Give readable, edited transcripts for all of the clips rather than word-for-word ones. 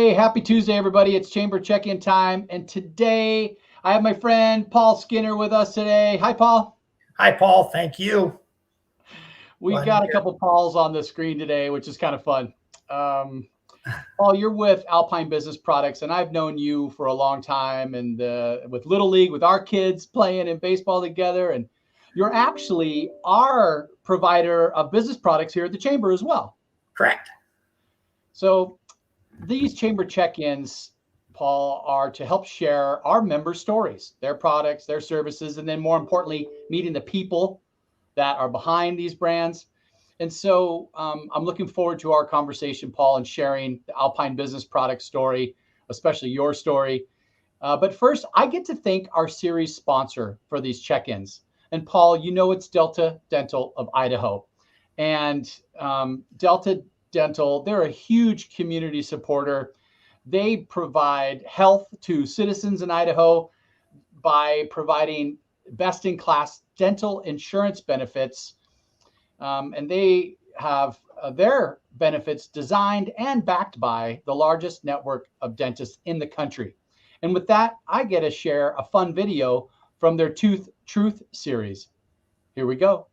Hey, happy Tuesday, everybody. It's Chamber Check-In time. And today I have my friend Paul Skinner with us today. Hi, Paul. Hi, Paul. Thank you. We've got a couple Pauls on the screen today, which is kind of fun. Paul, you're with Alpine Business Products, and I've known you for a long time, and with Little League, with our kids playing in baseball together. And you're actually our provider of business products here at the Chamber as well. Correct. So these Chamber check-ins, Paul, are to help share our members' stories, their products, their services, and then more importantly, meeting the people that are behind these brands. And so I'm looking forward to our conversation, Paul, and sharing the Alpine Business Product story, especially your story. But first, I get to thank our series sponsor for these check-ins. And Paul, you know it's Delta Dental of Idaho. And Delta Dental, they're a huge community supporter. They provide health to citizens in Idaho by providing best-in-class dental insurance benefits. And they have their benefits designed and backed by the largest network of dentists in the country. And with that, I get to share a fun video from their Tooth Truth series. Here we go.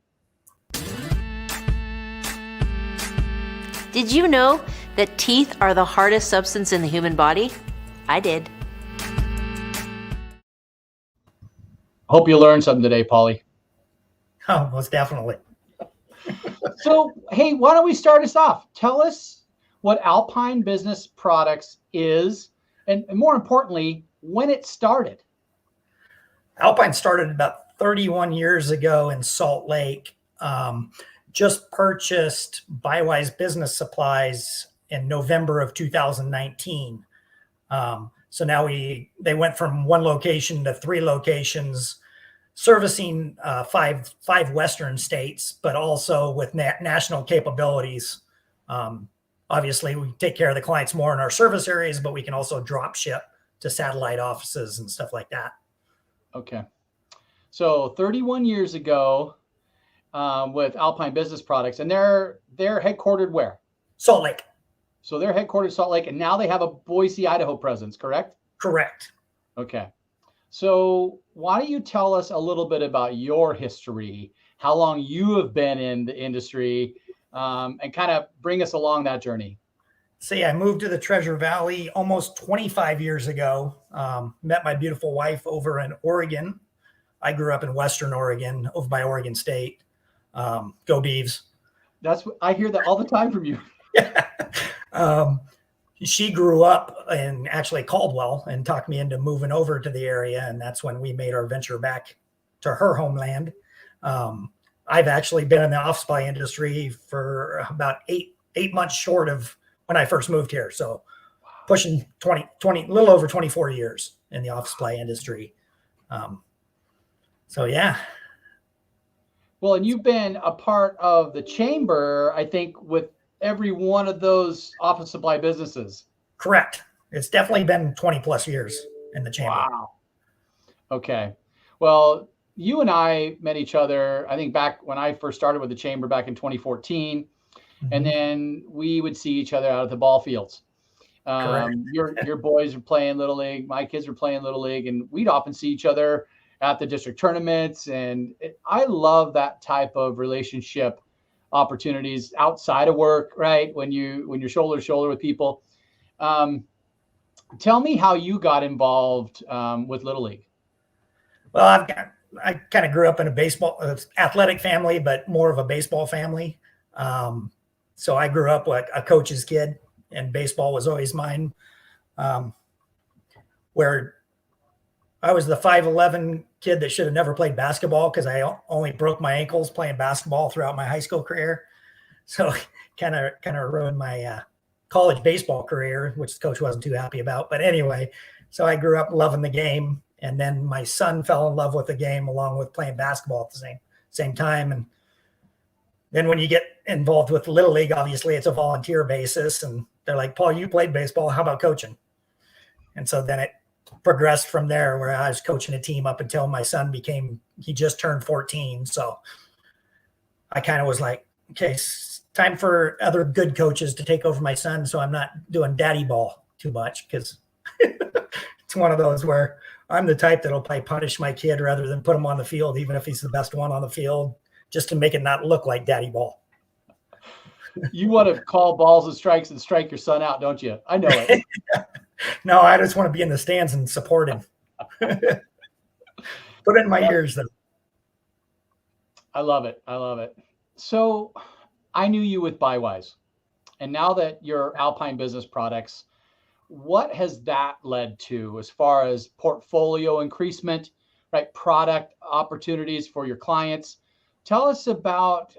Did you know that teeth are the hardest substance in the human body? I did. Hope you learned something today, Paulie. Oh, most definitely. So, hey, why don't we start us off? Tell us what Alpine Business Products is, and more importantly, when it started. Alpine started about 31 years ago in Salt Lake. Just purchased Bywise Business Supplies in November of 2019. So now they went from one location to three locations, servicing five Western states, but also with national capabilities. Obviously, we take care of the clients more in our service areas, but we can also drop ship to satellite offices and stuff like that. Okay. So 31 years ago, with Alpine Business Products, and they're headquartered where? Salt Lake. So they're headquartered Salt Lake, and now they have a Boise, Idaho presence, correct? Correct. Okay. So why don't you tell us a little bit about your history, how long you have been in the industry, and kind of bring us along that journey. See, I moved to the Treasure Valley almost 25 years ago. Met my beautiful wife over in Oregon. I grew up in Western Oregon, over by Oregon State. Go Beavs. I hear that all the time from you. She grew up in actually Caldwell and talked me into moving over to the area. And that's when we made our venture back to her homeland. I've actually been in the office supply industry for about eight months short of when I first moved here. So pushing 20, a little over 24 years in the office supply industry. So yeah. Well, and you've been a part of the Chamber, I think, with every one of those office supply businesses. Correct. It's definitely been 20 plus years in the Chamber. Wow. Okay. Well, you and I met each other, I think, back when I first started with the Chamber back in 2014. Mm-hmm. And then we would see each other out at the ball fields. Your boys are playing Little League. My kids are playing Little League. And we'd often see each other at the district tournaments. And I love that type of relationship opportunities outside of work, right? When you're shoulder to shoulder with people. Tell me how you got involved with Little League. Well, I kind of grew up in a athletic family, but more of a baseball family. So I grew up like a coach's kid, and baseball was always mine. Where I was the 5'11" kid that should have never played basketball because I only broke my ankles playing basketball throughout my high school career. So kind of ruined my college baseball career, which the coach wasn't too happy about. But anyway, so I grew up loving the game. And then my son fell in love with the game along with playing basketball at the same time. And then when you get involved with Little League, obviously it's a volunteer basis. And they're like, Paul, you played baseball. How about coaching? And so then it progressed from there, where I was coaching a team up until my son he just turned 14. So I kind of was like, okay, time for other good coaches to take over my son, so I'm not doing daddy ball too much because it's one of those where I'm the type that'll probably punish my kid rather than put him on the field, even if he's the best one on the field, just to make it not look like daddy ball. You want to call balls and strike your son out, don't you? I know it. No, I just want to be in the stands and support him. Put it in my ears, though. I love it. I love it. So I knew you with Buywise, and now that you're Alpine Business Products, what has that led to as far as portfolio increasement, right? Product opportunities for your clients. Tell us about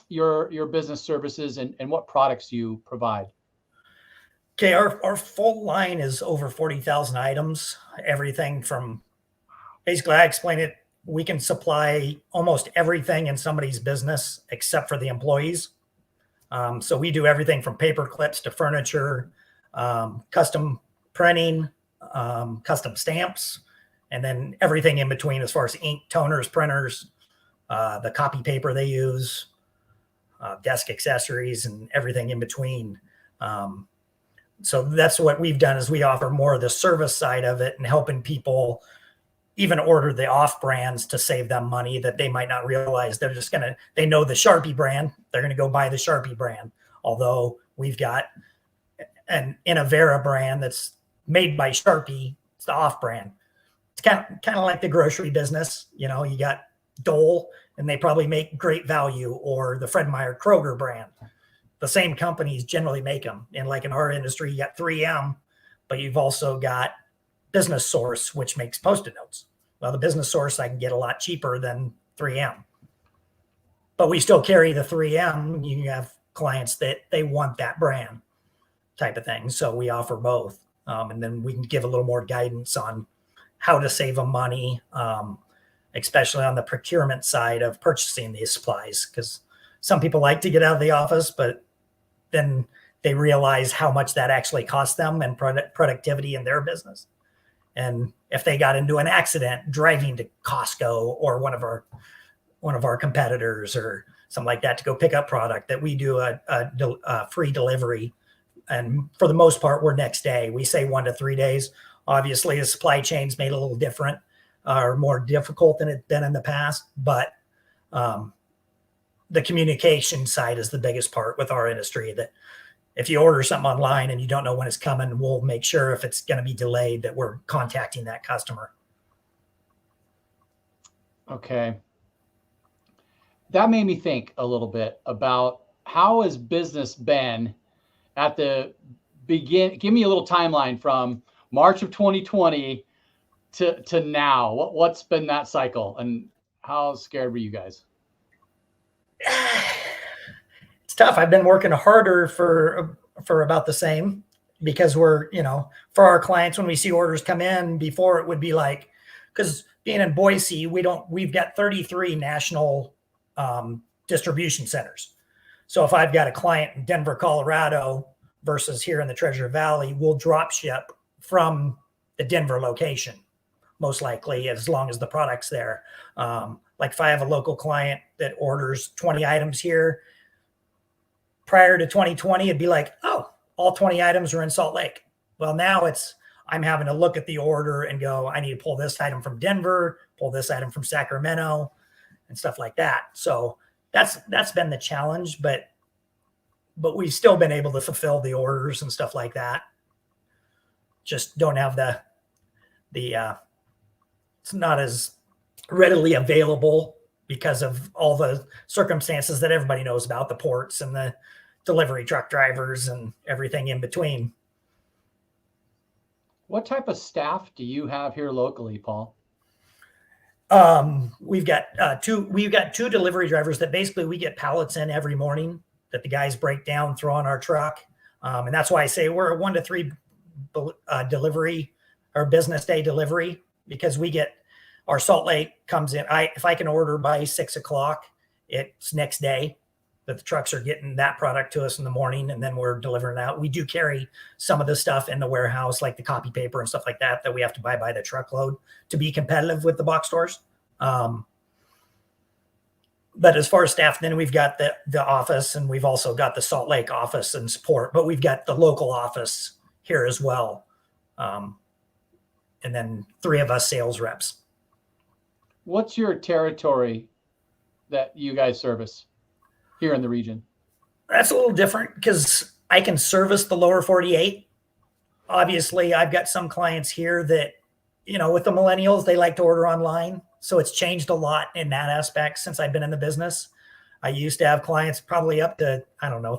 your business services and what products you provide. Okay, our full line is over 40,000 items. Everything from, basically, I explain it, we can supply almost everything in somebody's business except for the employees. So we do everything from paper clips to furniture, custom printing, custom stamps, and then everything in between as far as ink, toners, printers, the copy paper they use, desk accessories, and everything in between. So that's what we've done is we offer more of the service side of it and helping people even order the off brands to save them money that they might not realize. They know the Sharpie brand. They're going to go buy the Sharpie brand. Although we've got an Innovera brand that's made by Sharpie. It's the off brand. It's kind of like the grocery business. You know, you got Dole and they probably make Great Value, or the Fred Meyer Kroger brand. The same companies generally make them. And like in our industry, you got 3M, but you've also got Business Source, which makes Post-it notes. Well, the Business Source I can get a lot cheaper than 3M. But we still carry the 3M. You have clients that they want that brand type of thing. So we offer both. And then we can give a little more guidance on how to save them money, especially on the procurement side of purchasing these supplies. Because some people like to get out of the office, but then they realize how much that actually costs them and productivity in their business. And if they got into an accident driving to Costco or one of our competitors or something like that to go pick up product, that we do a free delivery. And for the most part, we're next day. We say 1 to 3 days. Obviously, the supply chain's made a little different or more difficult than it's been in the past. But the communication side is the biggest part with our industry, that if you order something online and you don't know when it's coming, we'll make sure if it's going to be delayed that we're contacting that customer. Okay. That made me think a little bit about how has business been at the begin. Give me a little timeline from March of 2020 to now. What's been that cycle, and how scared were you guys? It's tough. I've been working harder for about the same, because we're, for our clients, when we see orders come in, before it would be like, because being in Boise, we've got 33 national distribution centers. So if I've got a client in Denver, Colorado versus here in the Treasure Valley, we'll drop ship from the Denver location, most likely, as long as the product's there. Like if I have a local client that orders 20 items here, prior to 2020, it'd be like, oh, all 20 items are in Salt Lake. Well, now I'm having to look at the order and go, I need to pull this item from Denver, pull this item from Sacramento, and stuff like that. So that's been the challenge, but we've still been able to fulfill the orders and stuff like that. Just don't have the it's not as readily available because of all the circumstances that everybody knows about, the ports and the delivery truck drivers and everything in between. What type of staff do you have here locally, Paul? We've got two delivery drivers that basically we get pallets in every morning that the guys break down, throw on our truck. And that's why I say we're a 1 to 3 delivery or business day delivery, because we get our Salt Lake comes in. If I can order by 6 o'clock, it's next day that the trucks are getting that product to us in the morning, and then we're delivering out. We do carry some of the stuff in the warehouse, like the copy paper and stuff like that we have to buy by the truckload to be competitive with the box stores. But as far as staff, then we've got the office, and we've also got the Salt Lake office and support, but we've got the local office here as well. And then 3 of us sales reps. What's your territory that you guys service here in the region? That's a little different because I can service the lower 48. Obviously, I've got some clients here that, with the millennials, they like to order online. So it's changed a lot in that aspect since I've been in the business. I used to have clients probably up to,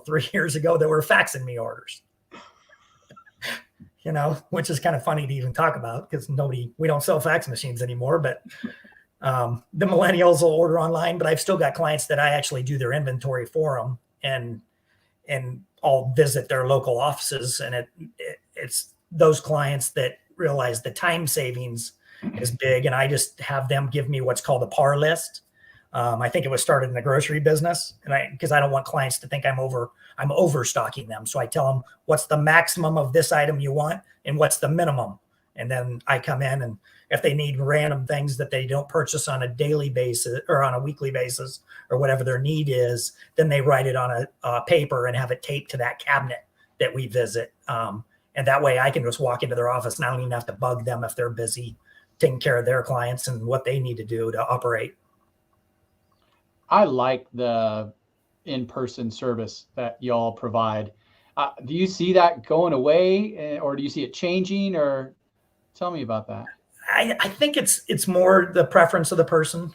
3 years ago that were faxing me orders, which is kind of funny to even talk about because we don't sell fax machines anymore, but the millennials will order online, but I've still got clients that I actually do their inventory for them and I'll visit their local offices. And it's those clients that realize the time savings is big. And I just have them give me what's called a par list. I think it was started in the grocery business, and because I don't want clients to think I'm overstocking them. So I tell them what's the maximum of this item you want and what's the minimum. And then I come in, and if they need random things that they don't purchase on a daily basis or on a weekly basis or whatever their need is, then they write it on a paper and have it taped to that cabinet that we visit. And that way I can just walk into their office and I don't even have to bug them if they're busy taking care of their clients and what they need to do to operate. I like the in-person service that y'all provide. Do you see that going away, or do you see it changing? Or tell me about that. I think it's more the preference of the person,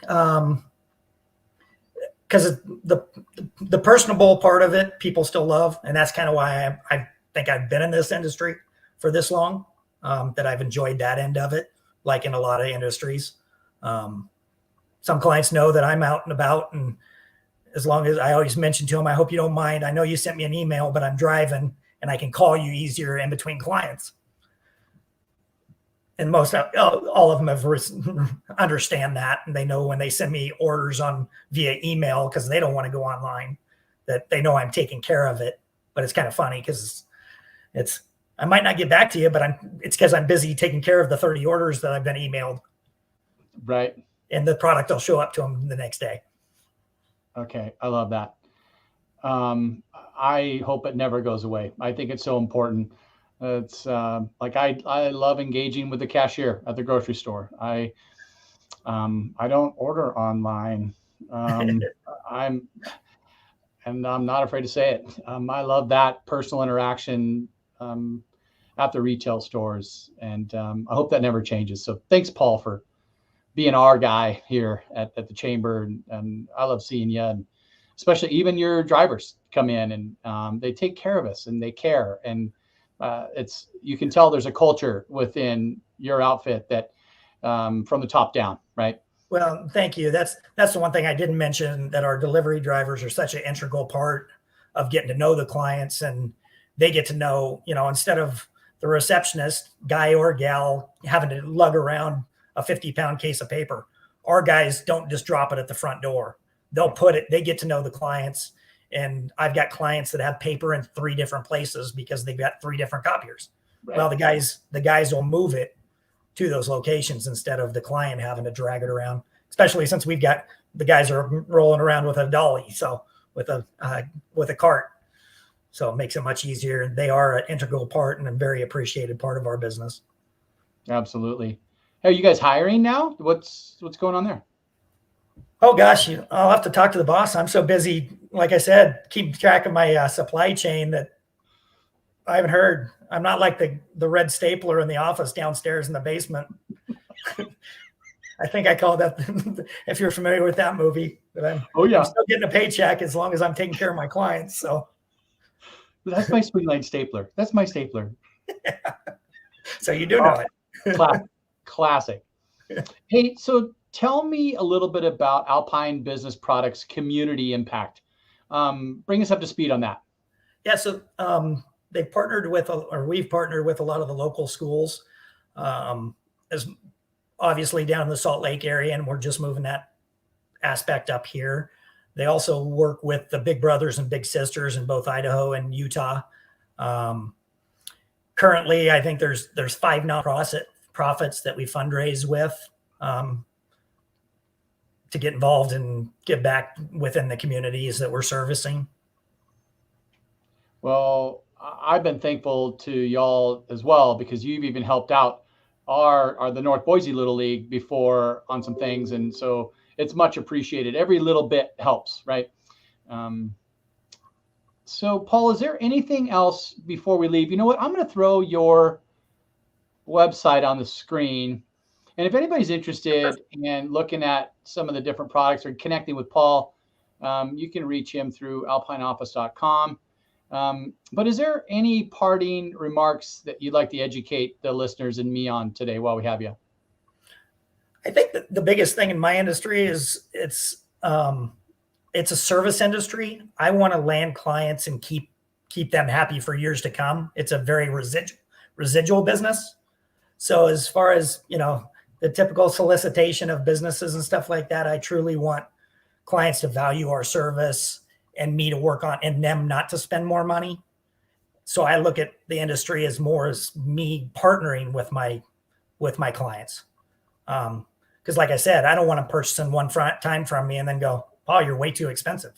because the personable part of it, people still love, and that's kind of why I think I've been in this industry for this long, that I've enjoyed that end of it, like in a lot of industries. Some clients know that I'm out and about, and as long as I always mention to them, I hope you don't mind. I know you sent me an email, but I'm driving and I can call you easier in between clients. And all of them understand that. And they know when they send me orders via email, because they don't want to go online, that they know I'm taking care of it. But it's kind of funny because I might not get back to you, but it's because I'm busy taking care of the 30 orders that I've been emailed. Right. And the product will show up to them the next day. Okay. I love that. I hope it never goes away. I think it's so important. It's like I love engaging with the cashier at the grocery store. I don't order online. I'm not afraid to say it. I love that personal interaction at the retail stores, and I hope that never changes. So thanks, Paul, for being our guy here at the chamber. And I love seeing you, and especially even your drivers come in and they take care of us and they care. And you can tell there's a culture within your outfit that from the top down, right? Well, thank you. That's the one thing I didn't mention, that our delivery drivers are such an integral part of getting to know the clients, and they get to know, instead of the receptionist, guy or gal, having to lug around a 50-pound case of paper. Our guys don't just drop it at the front door. They get to know the clients. And I've got clients that have paper in 3 different places because they've got 3 different copiers. Right. Well, the guys will move it to those locations instead of the client having to drag it around, especially since the guys are rolling around with a dolly. So with a cart. So it makes it much easier. They are an integral part and a very appreciated part of our business. Absolutely. Are you guys hiring now? What's going on there? Oh gosh, I'll have to talk to the boss. I'm so busy, like I said, keep track of my supply chain that I haven't heard. I'm not like the red stapler in the office downstairs in the basement. I think I call that, if you're familiar with that movie. But I'm still getting a paycheck as long as I'm taking care of my clients. So that's my Swing Line stapler. That's my stapler. So you do know it. Classic. Hey, so tell me a little bit about Alpine Business Products community impact. Bring us up to speed on that. Yeah, so we've partnered with a lot of the local schools, as obviously down in the Salt Lake area, and we're just moving that aspect up here. They also work with the Big Brothers and Big Sisters in both Idaho and Utah. Currently, I think there's 5 nonprofits that we fundraise with, to get involved and give back within the communities that we're servicing. Well, I've been thankful to y'all as well, because you've even helped out the North Boise Little League before on some things. And so it's much appreciated. Every little bit helps, right? So Paul, is there anything else before we leave? You know what? I'm going to throw your website on the screen. And if anybody's interested in looking at some of the different products or connecting with Paul, you can reach him through alpineoffice.com. But is there any parting remarks that you'd like to educate the listeners and me on today while we have you? I think that the biggest thing in my industry is it's a service industry. I want to land clients and keep them happy for years to come. It's a very residual business. So as far as, the typical solicitation of businesses and stuff like that, I truly want clients to value our service and me to work on, and them not to spend more money. So I look at the industry as more as me partnering with my clients. Because like I said, I don't want to purchase in one time from me and then go, oh, you're way too expensive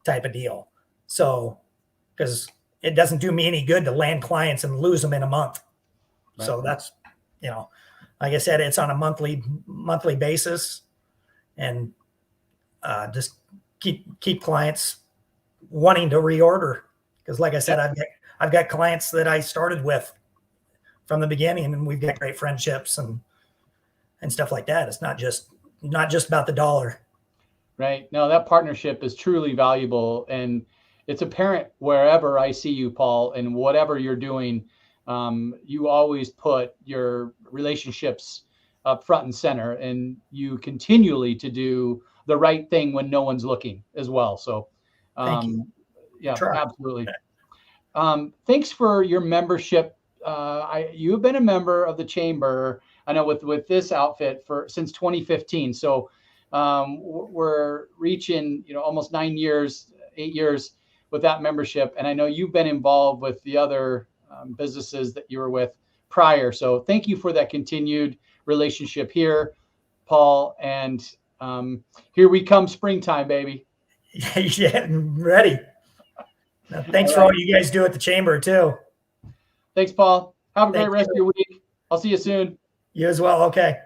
type of deal. So, because it doesn't do me any good to land clients and lose them in a month. Right. So that's, like I said, it's on a monthly basis, and just keep clients wanting to reorder. Because like I said, I've got clients that I started with from the beginning, and we've got great friendships and stuff like that. It's not just about the dollar. Right. No, that partnership is truly valuable, and it's apparent wherever I see you, Paul, and whatever you're doing, you always put your relationships up front and center, and you continually to do the right thing when no one's looking as well. So, thank you. Yeah, sure. Absolutely. Thanks for your membership. You have been a member of the chamber, I know, with this outfit since 2015. So we're reaching, almost 8 years with that membership. And I know you've been involved with the other businesses that you were with prior. So thank you for that continued relationship here, Paul. And here we come, springtime, baby. Yeah, ready. Thanks for all you guys do at the chamber too. Thanks, Paul. Have a great rest of your week. I'll see you soon. You as well. Okay.